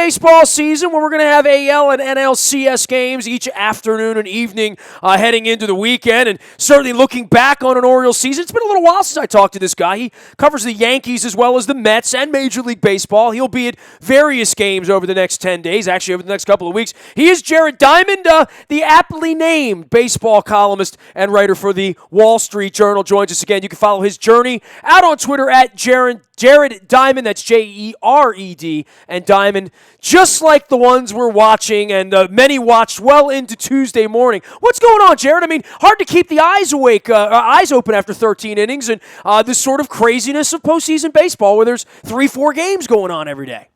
baseball season where we're going to have AL and NLCS games each afternoon and evening heading into the weekend, and certainly looking back on an Orioles season. It's been a little while since I talked to this guy. He covers the Yankees as well as the Mets and Major League Baseball. He'll be at various games over the next 10 days, actually over the next couple of weeks. He is Jared Diamond, the aptly named baseball columnist and writer for the Wall Street Journal. Joins us again. You can follow his journey out on Twitter at Jared Diamond. That's Jered, and Diamond, just like the ones we're watching, and many watched well into Tuesday morning. What's going on, Jared? I mean, hard to keep the eyes open after 13 innings, and this sort of craziness of postseason baseball where there's 3-4 games going on every day.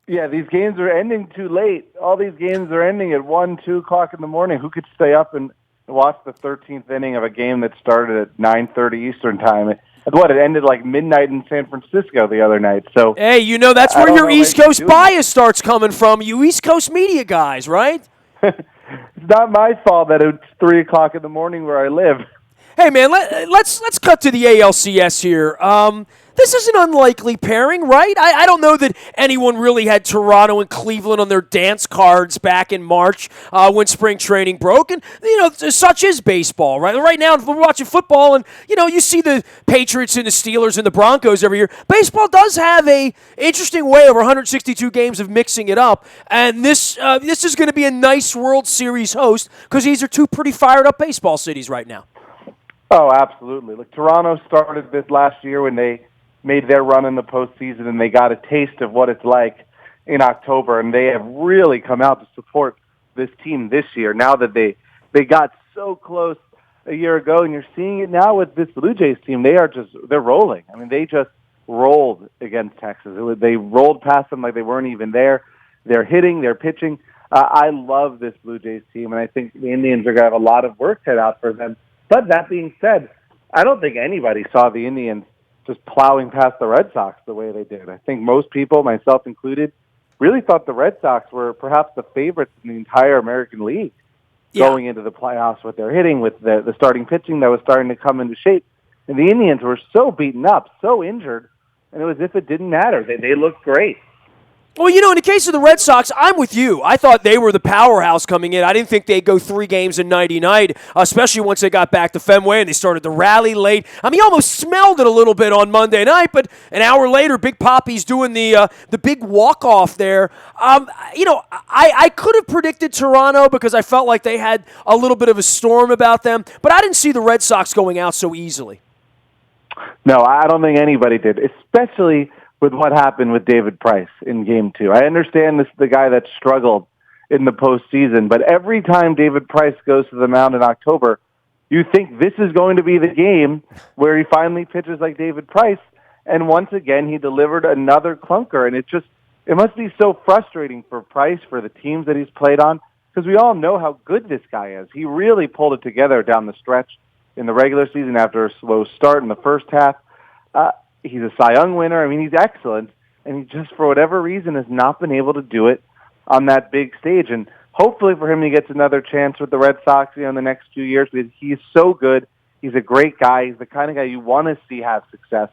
Yeah, these games are ending too late. All these games are ending at 1, 2 o'clock in the morning. Who could stay up and watch the 13th inning of a game that started at 9:30 Eastern time? It ended like midnight in San Francisco the other night. So hey, that's where your East Coast bias starts coming from. You East Coast media guys, right? It's not my fault that it's 3 o'clock in the morning where I live. Hey, man, let's cut to the ALCS here. This is an unlikely pairing, right? I don't know that anyone really had Toronto and Cleveland on their dance cards back in March when spring training broke. And, such is baseball, right? Right now, we're watching football, and, you see the Patriots and the Steelers and the Broncos every year. Baseball does have a interesting way over 162 games of mixing it up. And this is going to be a nice World Series host because these are two pretty fired-up baseball cities right now. Oh, absolutely. Look, Toronto started this last year when they made their run in the postseason, and they got a taste of what it's like in October, and they have really come out to support this team this year now that they got so close a year ago, and you're seeing it now with this Blue Jays team. They're rolling. I mean, they just rolled against Texas. They rolled past them like they weren't even there. They're hitting, they're pitching. I love this Blue Jays team, and I think the Indians are going to have a lot of work cut out for them. But that being said, I don't think anybody saw the Indians just plowing past the Red Sox the way they did. I think most people, myself included, really thought the Red Sox were perhaps the favorites in the entire American League going into the playoffs with their hitting, with the starting pitching that was starting to come into shape. And the Indians were so beaten up, so injured, and it was as if it didn't matter. They looked great. Well, in the case of the Red Sox, I'm with you. I thought they were the powerhouse coming in. I didn't think they'd go 3 games in 90 night, especially once they got back to Fenway and they started to rally late. I mean, you almost smelled it a little bit on Monday night, but an hour later, Big Poppy's doing the big walk-off there. I could have predicted Toronto because I felt like they had a little bit of a storm about them, but I didn't see the Red Sox going out so easily. No, I don't think anybody did, especially with what happened with David Price in Game 2. I understand this is the guy that struggled in the postseason, but every time David Price goes to the mound in October, you think this is going to be the game where he finally pitches like David Price, and once again he delivered another clunker, and it must be so frustrating for Price, for the teams that he's played on, because we all know how good this guy is. He really pulled it together down the stretch in the regular season after a slow start in the first half. He's a Cy Young winner. I mean, he's excellent, and he just, for whatever reason, has not been able to do it on that big stage. And hopefully for him, he gets another chance with the Red Sox in the next few years, because he's so good. He's a great guy. He's the kind of guy you want to see have success.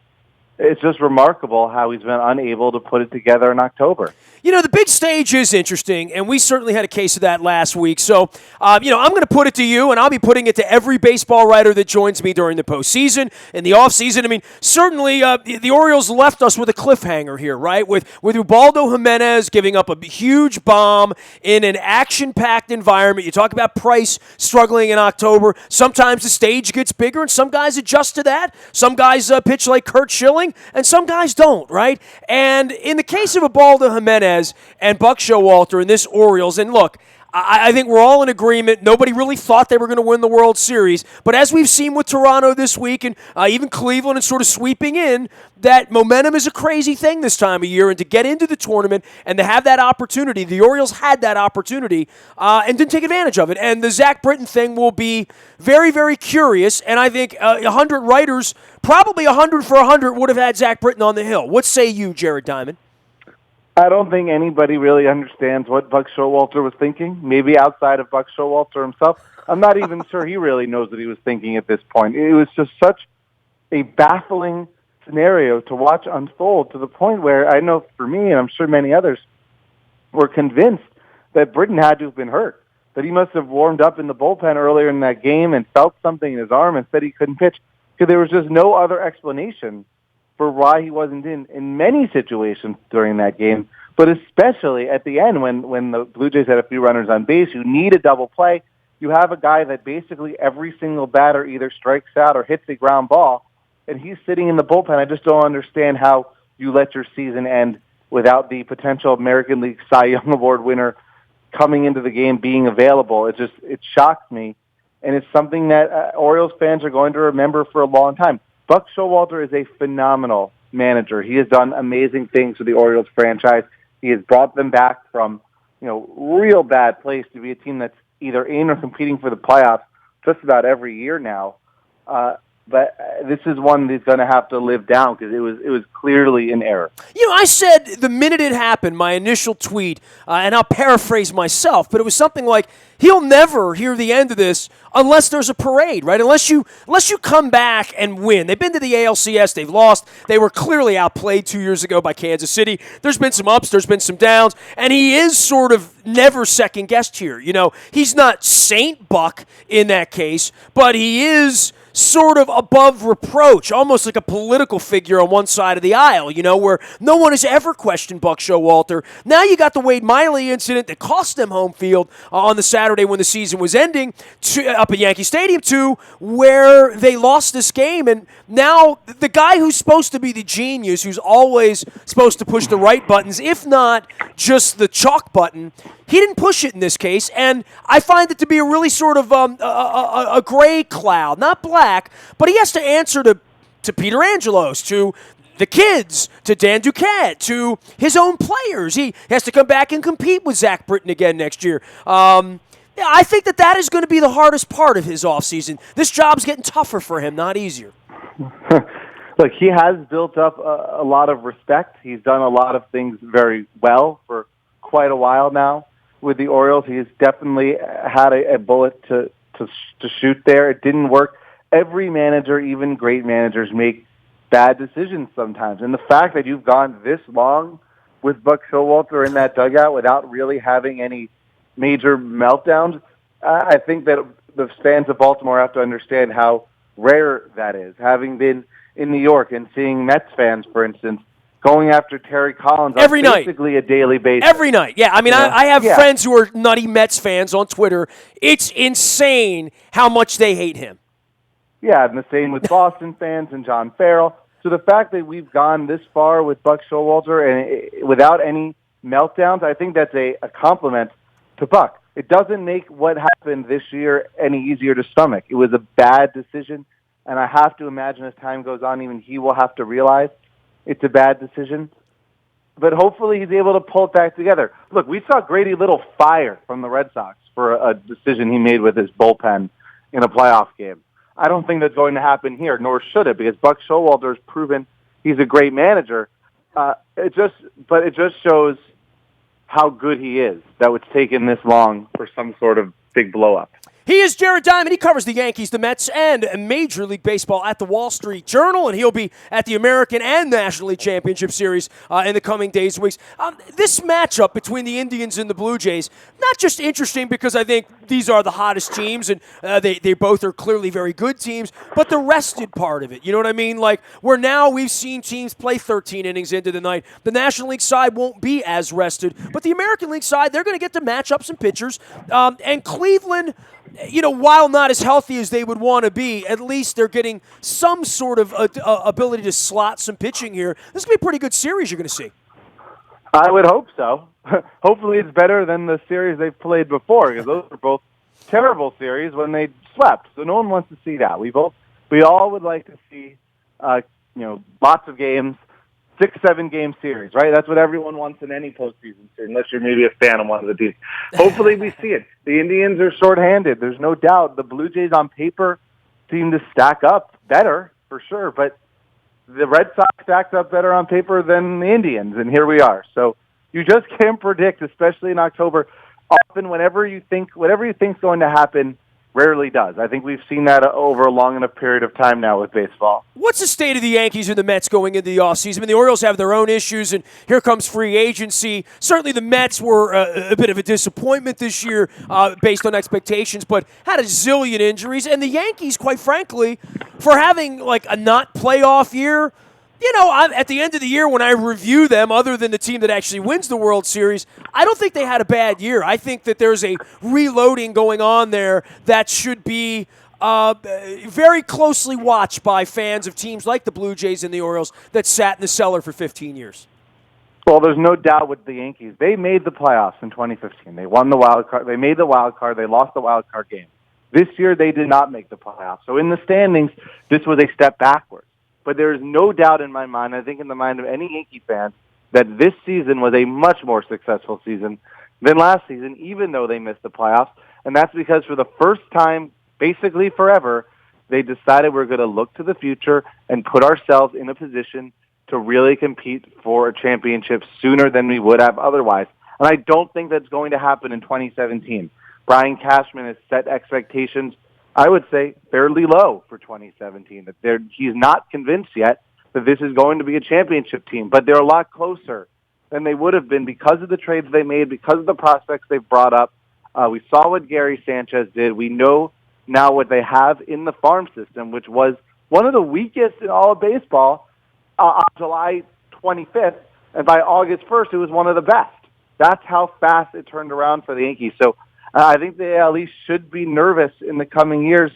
It's just remarkable how he's been unable to put it together in October. The big stage is interesting, and we certainly had a case of that last week. So, I'm going to put it to you, and I'll be putting it to every baseball writer that joins me during the postseason and the offseason. I mean, certainly the Orioles left us with a cliffhanger here, right? With Ubaldo Jimenez giving up a huge bomb in an action-packed environment. You talk about Price struggling in October. Sometimes the stage gets bigger, and some guys adjust to that. Some guys pitch like Curt Schilling, and some guys don't, right? And in the case of Ubaldo Jimenez and Buck Showalter and this Orioles, and look, I think we're all in agreement. Nobody really thought they were going to win the World Series. But as we've seen with Toronto this week and even Cleveland and sort of sweeping in, that momentum is a crazy thing this time of year. And to get into the tournament and to have that opportunity, the Orioles had that opportunity and didn't take advantage of it. And the Zach Britton thing will be very, very curious. And I think 100 writers, probably 100 for 100, would have had Zach Britton on the hill. What say you, Jared Diamond? I don't think anybody really understands what Buck Showalter was thinking, maybe outside of Buck Showalter himself. I'm not even sure he really knows what he was thinking at this point. It was just such a baffling scenario to watch unfold, to the point where I know for me, and I'm sure many others, were convinced that Britton had to have been hurt, that he must have warmed up in the bullpen earlier in that game and felt something in his arm and said he couldn't pitch, because there was just no other explanation for why he wasn't in many situations during that game, but especially at the end when the Blue Jays had a few runners on base. You need a double play. You have a guy that basically every single batter either strikes out or hits a ground ball, and he's sitting in the bullpen. I just don't understand how you let your season end without the potential American League Cy Young Award winner coming into the game being available. It shocks me, and it's something that Orioles fans are going to remember for a long time. Buck Showalter is a phenomenal manager. He has done amazing things for the Orioles franchise. He has brought them back from, real bad place to be a team that's either in or competing for the playoffs just about every year now. But this is one that's going to have to live down because it was clearly an error. I said the minute it happened, my initial tweet, and I'll paraphrase myself, but it was something like, he'll never hear the end of this unless there's a parade, right? Unless you come back and win. They've been to the ALCS. They've lost. They were clearly outplayed 2 years ago by Kansas City. There's been some ups. There's been some downs. And he is sort of never second-guessed here. He's not Saint Buck in that case, but he is sort of above reproach, almost like a political figure on one side of the aisle, where no one has ever questioned Buck Showalter. Now you got the Wade Miley incident that cost them home field on the Saturday when the season was ending up at Yankee Stadium too, where they lost this game. And now the guy who's supposed to be the genius, who's always supposed to push the right buttons, if not just the chalk button, he didn't push it in this case, and I find it to be a really sort of a gray cloud, not black, but he has to answer to Peter Angelos, to the kids, to Dan Duquette, to his own players. He has to come back and compete with Zach Britton again next year. I think that is going to be the hardest part of his offseason. This job's getting tougher for him, not easier. Look, he has built up a lot of respect. He's done a lot of things very well for quite a while now with the Orioles. He's definitely had a bullet to shoot there. It didn't work. Every manager, even great managers, make bad decisions sometimes. And the fact that you've gone this long with Buck Showalter in that dugout without really having any major meltdowns, I think that the fans of Baltimore have to understand how rare that is. Having been in New York and seeing Mets fans, for instance, going after Terry Collins on every night, basically a daily basis. Every night, yeah. I mean, I have friends who are nutty Mets fans on Twitter. It's insane how much they hate him. Yeah, and the same with Boston fans and John Farrell. So the fact that we've gone this far with Buck Showalter and without any meltdowns, I think that's a compliment to Buck. It doesn't make what happened this year any easier to stomach. It was a bad decision, and I have to imagine as time goes on, even he will have to realize it's a bad decision. But hopefully he's able to pull it back together. Look, we saw Grady Little fire from the Red Sox for a decision he made with his bullpen in a playoff game. I don't think that's going to happen here, nor should it, because Buck Showalter has proven he's a great manager. It just shows how good he is that it's taken this long for some sort of big blow-up. He is Jared Diamond. He covers the Yankees, the Mets, and Major League Baseball at the Wall Street Journal, and he'll be at the American and National League Championship Series in the coming days and weeks. This matchup between the Indians and the Blue Jays, not just interesting because I think these are the hottest teams, and they both are clearly very good teams, but the rested part of it. You know what I mean? Like, where now we've seen teams play 13 innings into the night. The National League side won't be as rested, but the American League side, they're going to get to match up some pitchers, and Cleveland, while not as healthy as they would want to be, at least they're getting some sort of ability to slot some pitching here. This is going to be a pretty good series you're going to see. I would hope so. Hopefully it's better than the series they've played before, because those were both terrible series when they swept. So no one wants to see that. We all would like to see, lots of games, 6-7 game series, right? That's what everyone wants in any postseason series, unless you're maybe a fan of one of the teams. Hopefully we see it. The Indians are shorthanded. There's no doubt. The Blue Jays on paper seem to stack up better, for sure, but the Red Sox stacked up better on paper than the Indians, and here we are. So you just can't predict, especially in October. Often, whatever you think's going to happen rarely does. I think we've seen that over a long enough period of time now with baseball. What's the state of the Yankees and the Mets going into the offseason? I mean, the Orioles have their own issues, and here comes free agency. Certainly the Mets were a bit of a disappointment this year based on expectations, but had a zillion injuries. And the Yankees, quite frankly, for having like a not playoff year, at the end of the year when I review them, other than the team that actually wins the World Series, I don't think they had a bad year. I think that there's a reloading going on there that should be very closely watched by fans of teams like the Blue Jays and the Orioles that sat in the cellar for 15 years. Well, there's no doubt with the Yankees. They made the playoffs in 2015. They won the wild card. They made the wild card. They lost the wild card game. This year, they did not make the playoffs. So in the standings, this was a step backwards. But there is no doubt in my mind, I think in the mind of any Yankee fan, that this season was a much more successful season than last season, even though they missed the playoffs. And that's because for the first time, basically forever, they decided we're going to look to the future and put ourselves in a position to really compete for a championship sooner than we would have otherwise. And I don't think that's going to happen in 2017. Brian Cashman has set expectations, I would say, fairly low for 2017. That he's not convinced yet that this is going to be a championship team, but they're a lot closer than they would have been because of the trades they made, because of the prospects they've brought up. We saw what Gary Sanchez did. We know now what they have in the farm system, which was one of the weakest in all of baseball on July 25th, and by August 1st, it was one of the best. That's how fast it turned around for the Yankees. So I think they at least should be nervous in the coming years.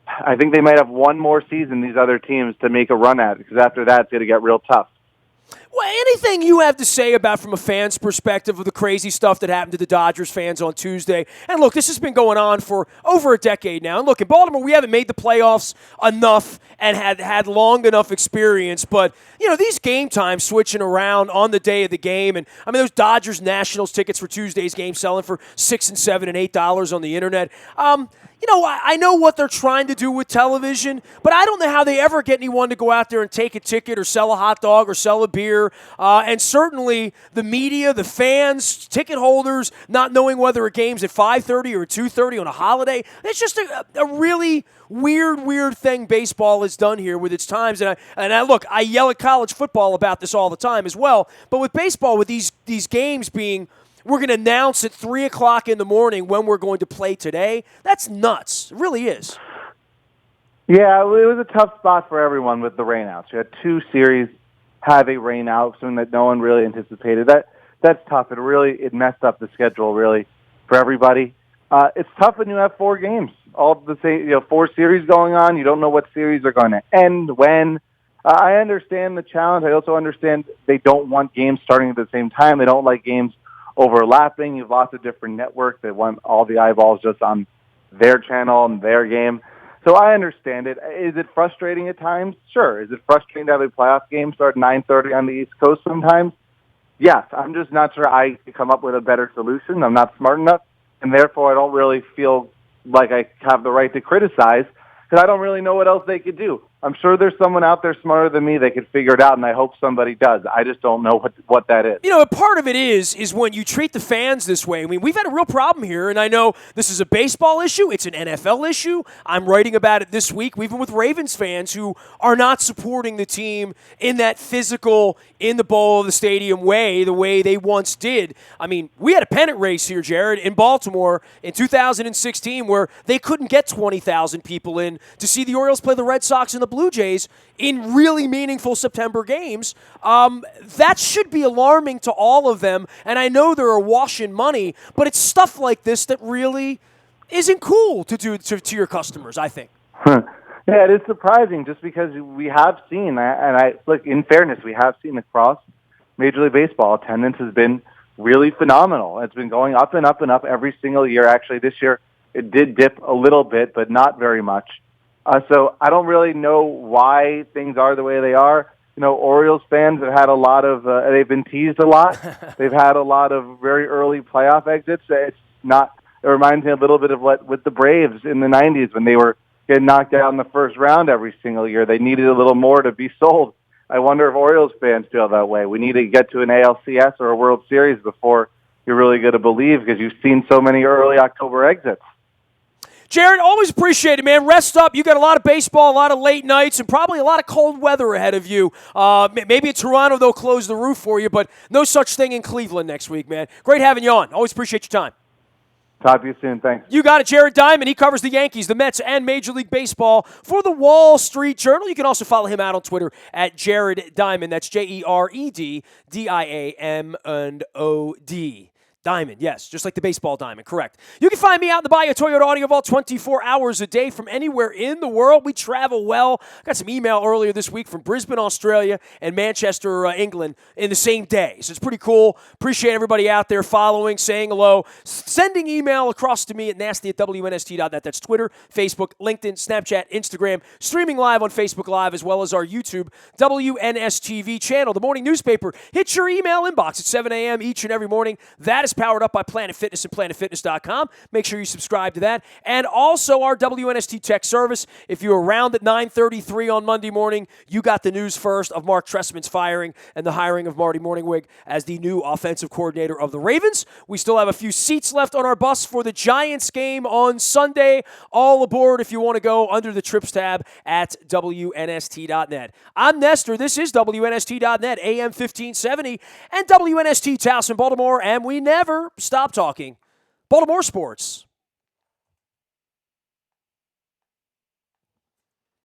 I think they might have one more season, these other teams, to make a run at it, because after that, it's going to get real tough. Well, anything you have to say about, from a fan's perspective, of the crazy stuff that happened to the Dodgers fans on Tuesday? And look, this has been going on for over a decade now. And look, in Baltimore, we haven't made the playoffs enough and had long enough experience. But, these game times switching around on the day of the game. And, I mean, those Dodgers Nationals tickets for Tuesday's game selling for $6 and $7 and $8 on the internet. I know what they're trying to do with television, but I don't know how they ever get anyone to go out there and take a ticket or sell a hot dog or sell a beer. And certainly the media, the fans, ticket holders, not knowing whether a game's at 5:30 or 2:30 on a holiday. It's just a really weird thing baseball has done here with its times. And I yell at college football about this all the time as well. But with baseball, with these games being, we're going to announce at 3 o'clock in the morning when we're going to play today. That's nuts. It really is. Yeah, it was a tough spot for everyone with the rainouts. You had two series have a rainout, something that no one really anticipated. That's tough. It messed up the schedule really for everybody. It's tough when you have four games, all the same, 4 series going on. You don't know what series are going to end when. I understand the challenge. I also understand they don't want games starting at the same time. They don't like games overlapping. You've lots of different networks. They want all the eyeballs just on their channel and their game. So I understand it. Is it frustrating at times? Sure. Is it frustrating to have a playoff game start at 9:30 on the East Coast sometimes? Yes. I'm just not sure I could come up with a better solution. I'm not smart enough, and therefore I don't really feel like I have the right to criticize because I don't really know what else they could do. I'm sure there's someone out there smarter than me that could figure it out, and I hope somebody does. I just don't know what that is. Part of it is when you treat the fans this way. I mean, we've had a real problem here, and I know this is a baseball issue. It's an NFL issue. I'm writing about it this week, even with Ravens fans who are not supporting the team in that physical, in the bowl of the stadium way, the way they once did. I mean, we had a pennant race here, Jared, in Baltimore in 2016 where they couldn't get 20,000 people in to see the Orioles play the Red Sox and the Blue Jays in really meaningful September games. That should be alarming to all of them, and I know they're awash in money, but it's stuff like this that really isn't cool to do to your customers, I think. Yeah, it is surprising just because we have seen, and look, in fairness, we have seen across Major League Baseball, attendance has been really phenomenal. It's been going up and up and up every single year. Actually, this year it did dip a little bit, but not very much. So I don't really know why things are the way they are. Orioles fans have had a lot of, they've been teased a lot. They've had a lot of very early playoff exits. It reminds me a little bit of what with the Braves in the 90s when they were getting knocked out in the first round every single year. They needed a little more to be sold. I wonder if Orioles fans feel that way. We need to get to an ALCS or a World Series before you're really going to believe because you've seen so many early October exits. Jared, always appreciate it, man. Rest up. You got a lot of baseball, a lot of late nights, and probably a lot of cold weather ahead of you. Maybe in Toronto they'll close the roof for you, but no such thing in Cleveland next week, man. Great having you on. Always appreciate your time. Talk to you soon. Thanks. You got it, Jared Diamond. He covers the Yankees, the Mets, and Major League Baseball for the Wall Street Journal. You can also follow him out on Twitter at Jared Diamond. That's JeredDiamond. Diamond, yes, just like the baseball diamond, correct. You can find me out in the Bayou Toyota Audio Vault 24 hours a day from anywhere in the world. We travel well. Got some email earlier this week from Brisbane, Australia, and Manchester, England in the same day. So it's pretty cool. Appreciate everybody out there following, saying hello, sending email across to me at nasty@WNST.net. That's Twitter, Facebook, LinkedIn, Snapchat, Instagram, streaming live on Facebook Live, as well as our YouTube WNSTV channel. The morning newspaper hits your email inbox at 7 a.m. each and every morning. That is powered up by Planet Fitness and PlanetFitness.com. Make sure you subscribe to that. And also our WNST Tech Service. If you're around at 9:33 on Monday morning, you got the news first of Mark Trestman's firing and the hiring of Marty Morningwig as the new offensive coordinator of the Ravens. We still have a few seats left on our bus for the Giants game on Sunday. All aboard if you want to go under the trips tab at WNST.net. I'm Nestor. This is WNST.net, AM 1570, and WNST Towson, Baltimore, and we never stop talking Baltimore sports.